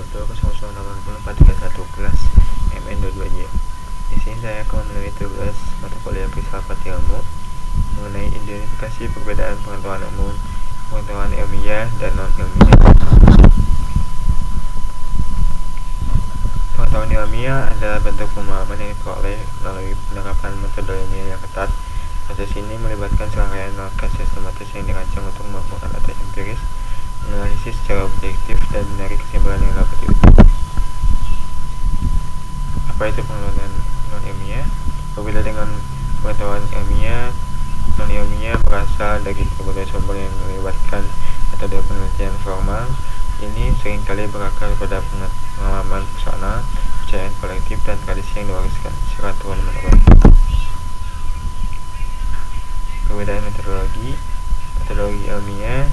1208431 kelas MN22J. Di sini saya akan memenuhi tugas mata kuliah filsafat ilmu mengenai identifikasi perbedaan pengetahuan umum, pengetahuan ilmiah, dan non-ilmiah. Pengetahuan ilmiah adalah bentuk pemahaman yang diperoleh melalui penerapan metode ilmiah yang ketat. Proses ini melibatkan serangkaian langkah sistematis yang dirancang untuk melakukan data empiris, menganalisis secara objektif, dan menarik kesimpulan yang dapat diuji. Apa itu pengetahuan non-ilmiah? Berbeda dengan pengetahuan ilmiah, non-ilmiah berasal dari berbagai sumber yang melibatkan metode penelitian formal. Ini seringkali berakar pada pengalaman personal, kepercayaan kolektif, dan tradisi yang diwariskan secara turun-menurun. Perbedaan metodologi ilmiah.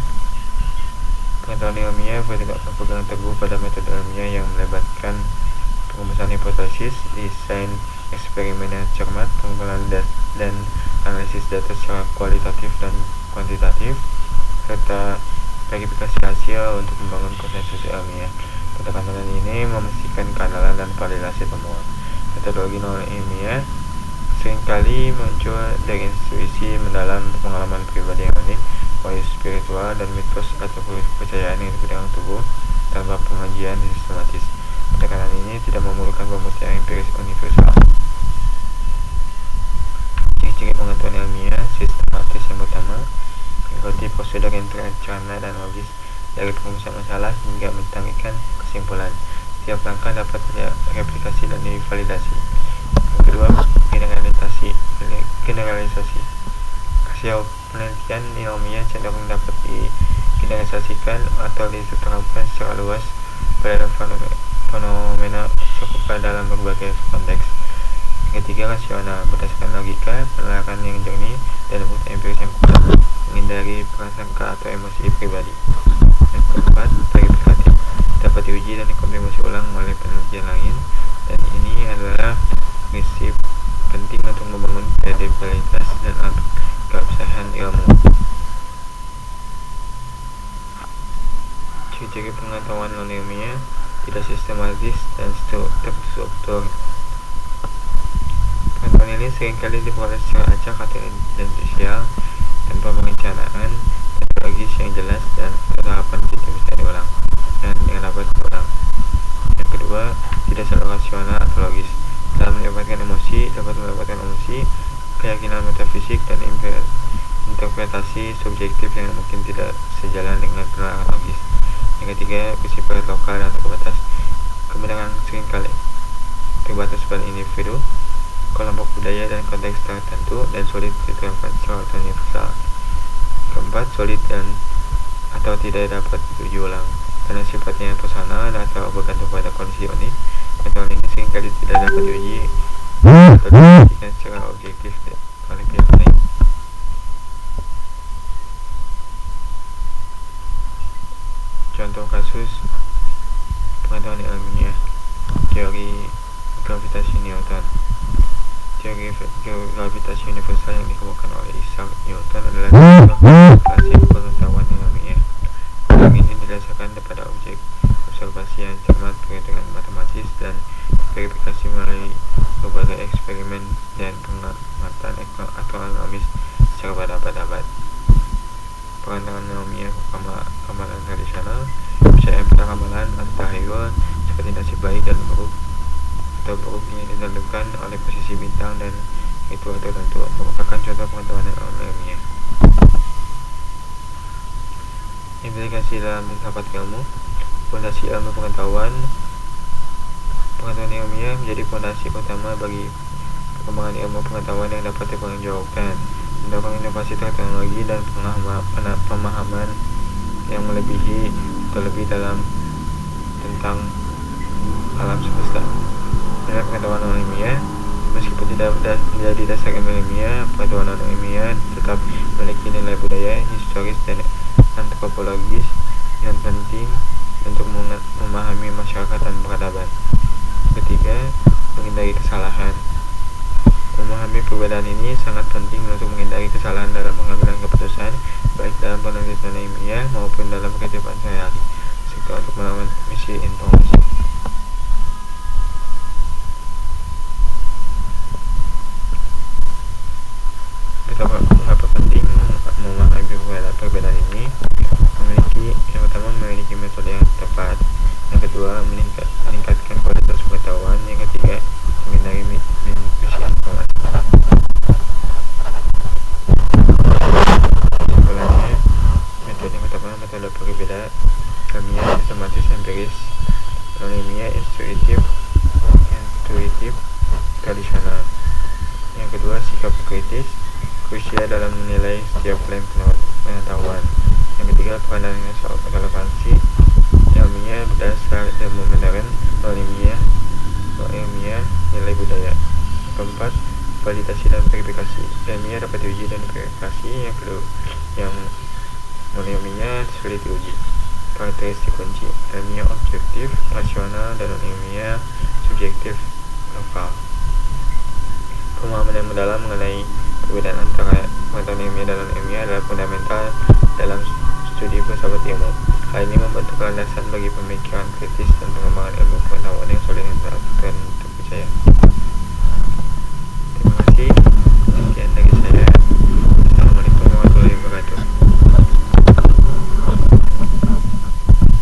Pengetahuan ilmiah berpegang teguh pada metode ilmiah yang melibatkan perumusan hipotesis, desain eksperimen yang cermat, pengumpulan dan analisis data secara kualitatif dan kuantitatif, serta verifikasi hasil untuk membangun konsensus ilmiah. Pendekatan ini memastikan keandalan dan validasi temuan. Metodologi non-ilmiah seringkali muncul dari intuisi mendalam, pengalaman pribadi yang unik, value spiritual, dan mitos atau kepercayaan yang dipegang teguh tanpa pengajian sistematis. Pendekatan ini tidak memerlukan pembuktian empiris universal. Ciri-ciri pengetahuan ilmiah sistematis yang pertama, mengikuti prosedur yang terencana dan logis dari perumusan masalah hingga menaikkan kesimpulan. Setiap langkah dapat direplikasi dan divalidasi. Yang kedua, generalisasi. Hasil penelitian ilmiah cenderung dapat digeneralisasikan atau diterapkan secara luas pada fenomena serupa dalam berbagai konteks. Yang ketiga, rasional. Berdasarkan logika, penelitian yang jernih, dan bukti empiris yang kuat, menghindari prasangka atau emosi pribadi. Yang keempat, verifikatif. Dapat diuji dan dikonfirmasi ulang oleh penelitian lain, dan ini adalah prinsip penting untuk membangun kredibilitas dan keabsahan ilmu. Ciri-ciri pengetahuan non-ilmiah tidak sistematis dan terstruktur. Pengetahuan ini seringkali diperoleh secara acak atau insidensial tanpa perencanaan metodologis yang jelas dan tahapan tidak bisa diulang dan yang dapat diulang. Yang kedua, tidak selalu rasional atau logis. Dalam melibatkan emosi, keyakinan metafisik, dan interpretasi subjektif yang mungkin tidak sejalan dengan penerapan logis. Yang ketiga, bersifat lokal dan terbatas. Kebenaran seringkali terbatas pada individu, kelompok budaya, dan konteks tertentu, dan sulit diterapkan secara universal. Keempat, sulit atau tidak dapat diuji ulang karena sifatnya personal atau bergantung pada kondisi unik. Pengetahuan ini seringkali tidak dapat diuji atau dibuktikan secara objektif oleh pihak lain. Contoh kasus pengetahuan ilmiah: teori gravitasi Newton. Teori gravitasi universal yang dikemukakan oleh Isaac Newton adalah klasik pengetahuan ilmiah. Teori ini didasarkan pada observasi yang cermat, perhitungan matematis, dan verifikasi melalui berbagai eksperimen dan pengamatan astronomis secara berabad-abad. Pengetahuan ilmiah ramalan tradisional, percaya pada ramalan antahayul seperti nasib baik dan buruk atau buruk yang ditentukan oleh posisi bintang dan ritual tertentu, merupakan contoh pengetahuan ilmiah. Implikasi dalam filsafat ilmu. Fondasi ilmu pengetahuan ilmiah menjadi fondasi utama bagi perkembangan ilmu pengetahuan yang dapat dipertanggungjawabkan, mendorong inovasi teknologi dan pemahaman yang lebih dalam tentang alam semesta. Dalam pengetahuan ilmiah, meskipun tidak menjadi dasar ilmu ilmiah, pengetahuan ilmiah tetap memiliki nilai budaya, historis, dan antropologis yang penting untuk memahami masyarakat dan peradaban. Ketiga, menghindari kesalahan. Memahami perbedaan ini sangat penting untuk menghindari kesalahan dalam pengambilan keputusan, baik dalam penelitian ilmiah maupun dalam kehidupan sehari-hari, serta untuk melawan misinformasi. Mengapa penting memahami perbedaan ini? Yang pertama, memiliki metode yang tepat. Yang kedua, meningkatkan kualitas pengetahuan. Yang ketiga, menghindari misinformasi. Kesimpulannya, metode yang pertama, metode perbedaan ilmiah sistematis empiris, ilmiah intuitif tradisional. Yang kedua, sikap kritis krusial dalam menilai setiap klaim pengetahuan. Yang ketiga, pandangan soal relevansi ilmiah berdasar ilmu modern, ilmiah nilai budaya. Yang keempat, validasi dan verifikasi ilmiah dapat diuji dan verifikasi. Yang ilmiah sulit diuji. Karakteristik kunci ilmiah objektif, rasional, dan ilmiah subjektif, lokal. Pemahaman yang mendalam mengenai perbedaan antara pengetahuan ilmiah dan ilmiah adalah fundamental dalam studi filsafat ilmu. Hal ini membentuk landasan bagi pemikiran kritis dan pengembangan ilmu pengetahuan yang solid dan terpercaya.